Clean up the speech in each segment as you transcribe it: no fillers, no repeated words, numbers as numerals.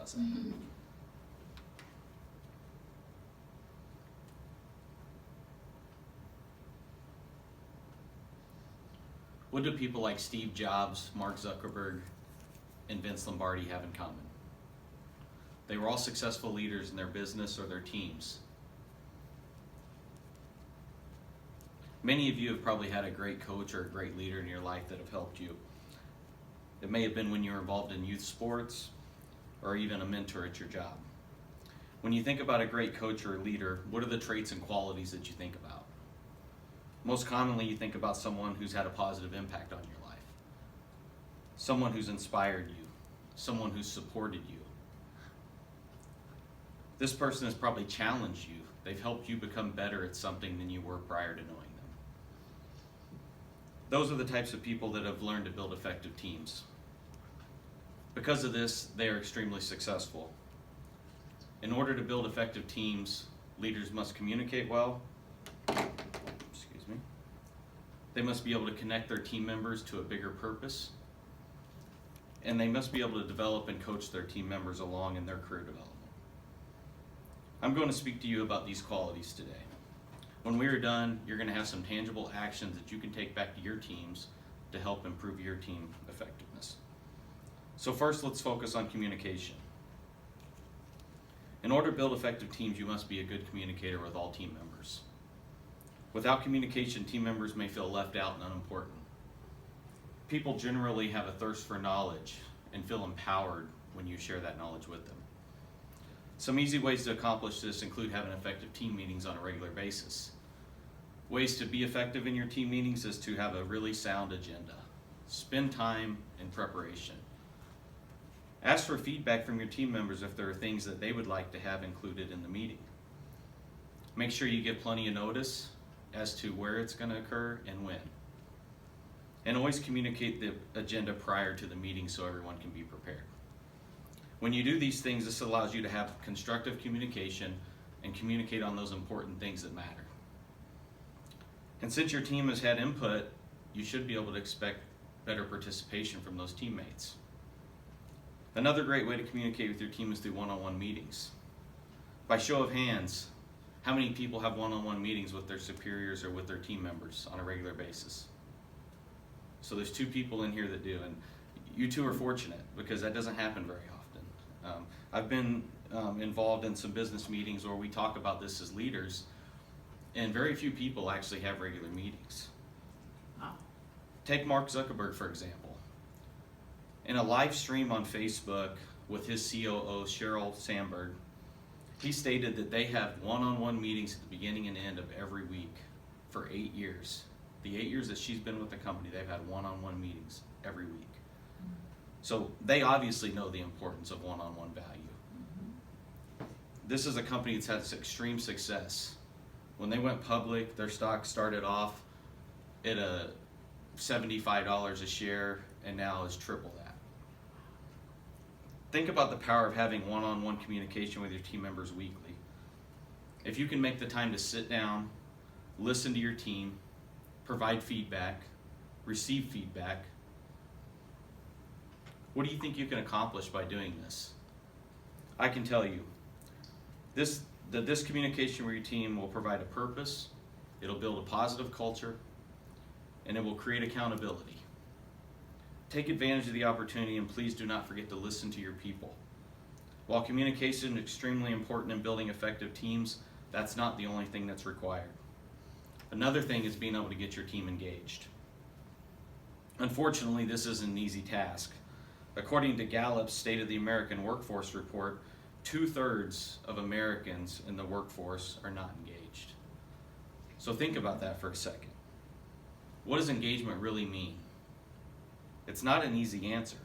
How's that? What do people like Steve Jobs, Mark Zuckerberg, and Vince Lombardi have in common? They were all successful leaders in their business or their teams. Many of you have probably had a great coach or a great leader in your life that have helped you. It may have been when you were involved in youth sports or even a mentor at your job. When you think about a great coach or a leader, what are the traits and qualities that you think about? Most commonly, you think about someone who's had a positive impact on your life, someone who's inspired you, someone who's supported you. This person has probably challenged you. They've helped you become better at something than you were prior to knowing them. Those are the types of people that have learned to build effective teams. Because of this, they are extremely successful. In order to build effective teams, leaders must communicate well. They must be able to connect their team members to a bigger purpose. And they must be able to develop and coach their team members along in their career development. I'm going to speak to you about these qualities today. When we are done, you're going to have some tangible actions that you can take back to your teams to help improve your team effectiveness. So first, let's focus on communication. In order to build effective teams, you must be a good communicator with all team members. Without communication, team members may feel left out and unimportant. People generally have a thirst for knowledge and feel empowered when you share that knowledge with them. Some easy ways to accomplish this include having effective team meetings on a regular basis. Ways to be effective in your team meetings is to have a really sound agenda. Spend time in preparation. Ask for feedback from your team members if there are things that they would like to have included in the meeting. Make sure you give plenty of notice as to where it's going to occur and when. And always communicate the agenda prior to the meeting so everyone can be prepared. When you do these things, this allows you to have constructive communication and communicate on those important things that matter. And since your team has had input, you should be able to expect better participation from those teammates. Another great way to communicate with your team is through one-on-one meetings. By show of hands, how many people have one-on-one meetings with their superiors or with their team members on a regular basis? So there's 2 people in here that do, and you 2 are fortunate because that doesn't happen very often. I've been involved in some business meetings where we talk about this as leaders, and very few people actually have regular meetings. Wow. Take Mark Zuckerberg, for example. In a live stream on Facebook with his COO, Sheryl Sandberg, he stated that they have one-on-one meetings at the beginning and end of every week for 8 years. The 8 years that she's been with the company, they've had one-on-one meetings every week. So they obviously know the importance of one-on-one value. This is a company that's had extreme success. When they went public, their stock started off at $75 a share and now is triple that. Think about the power of having one-on-one communication with your team members weekly. If you can make the time to sit down, listen to your team, provide feedback, receive feedback, what do you think you can accomplish by doing this? I can tell you, this communication with your team will provide a purpose, it'll build a positive culture, and it will create accountability. Take advantage of the opportunity, and please do not forget to listen to your people. While communication is extremely important in building effective teams, that's not the only thing that's required. Another thing is being able to get your team engaged. Unfortunately, this isn't an easy task. According to Gallup's State of the American Workforce report, 2/3 of Americans in the workforce are not engaged. So think about that for a second. What does engagement really mean? It's not an easy answer,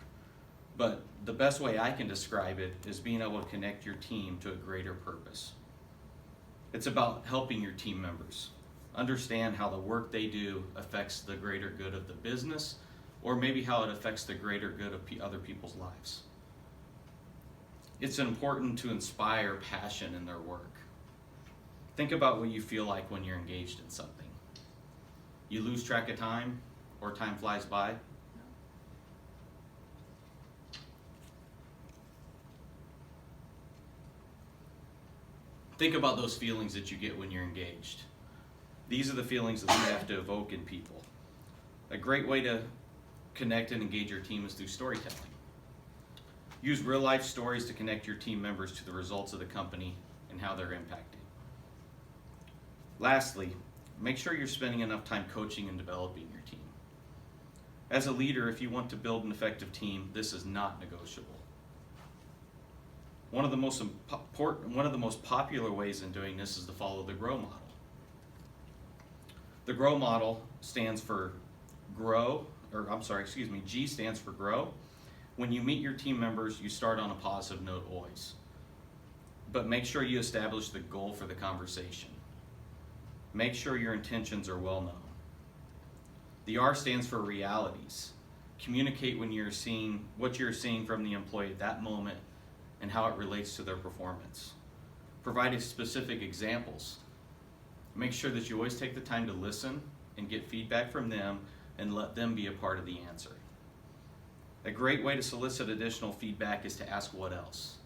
but the best way I can describe it is being able to connect your team to a greater purpose. It's about helping your team members understand how the work they do affects the greater good of the business, or maybe how it affects the greater good of other people's lives. It's important to inspire passion in their work. Think about what you feel like when you're engaged in something. You lose track of time, or time flies by. Think about those feelings that you get when you're engaged. These are the feelings that we have to evoke in people. A great way to connect and engage your team is through storytelling. Use real life stories to connect your team members to the results of the company and how they're impacting. Lastly, make sure you're spending enough time coaching and developing your team. As a leader, if you want to build an effective team, this is not negotiable. One of the most popular ways in doing this is to follow the GROW model. The GROW model stands for G stands for grow. When you meet your team members, you start on a positive note always. But make sure you establish the goal for the conversation. Make sure your intentions are well known. The R stands for realities. Communicate what you're seeing from the employee at that moment and how it relates to their performance. Provide specific examples. Make sure that you always take the time to listen and get feedback from them and let them be a part of the answer. A great way to solicit additional feedback is to ask what else.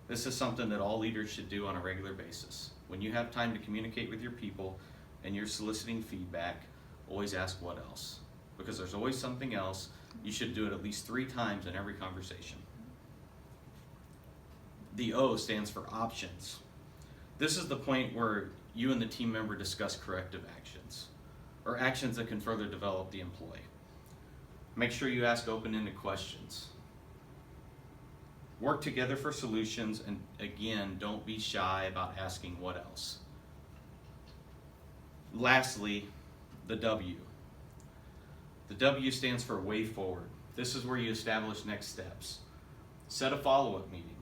This is something that all leaders should do on a regular basis. When you have time to communicate with your people and you're soliciting feedback, always ask what else. Because there's always something else. You should do it at least 3 times in every conversation. The O stands for options. This is the point where you and the team member discuss corrective actions, or actions that can further develop the employee. Make sure you ask open-ended questions. Work together for solutions, and again, don't be shy about asking what else. Lastly, the W. The W stands for way forward. This is where you establish next steps. Set a follow-up meeting.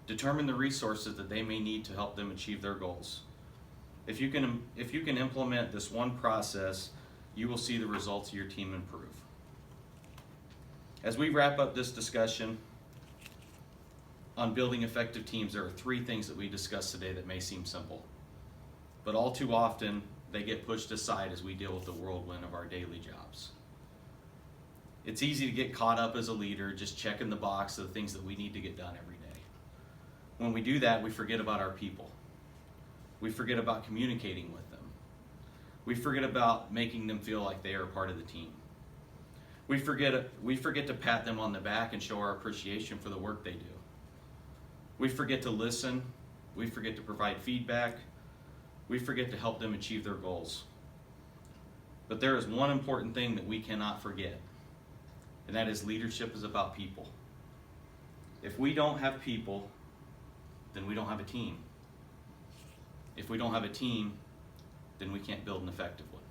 Determine the resources that they may need to help them achieve their goals. If you can implement this one process, you will see the results of your team improve. As we wrap up this discussion on building effective teams, there are 3 things that we discussed today that may seem simple, but all too often they get pushed aside as we deal with the whirlwind of our daily jobs. It's easy to get caught up as a leader just checking the box of the things that we need to get done every day. When we do that, we forget about our people. We forget about communicating with them. We forget about making them feel like they are part of the team. We forget to pat them on the back and show our appreciation for the work they do. We forget to listen. We forget to provide feedback. We forget to help them achieve their goals. But there is one important thing that we cannot forget, and that is leadership is about people. If we don't have people, then we don't have a team. If we don't have a team, then we can't build an effective one.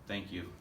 Thank you.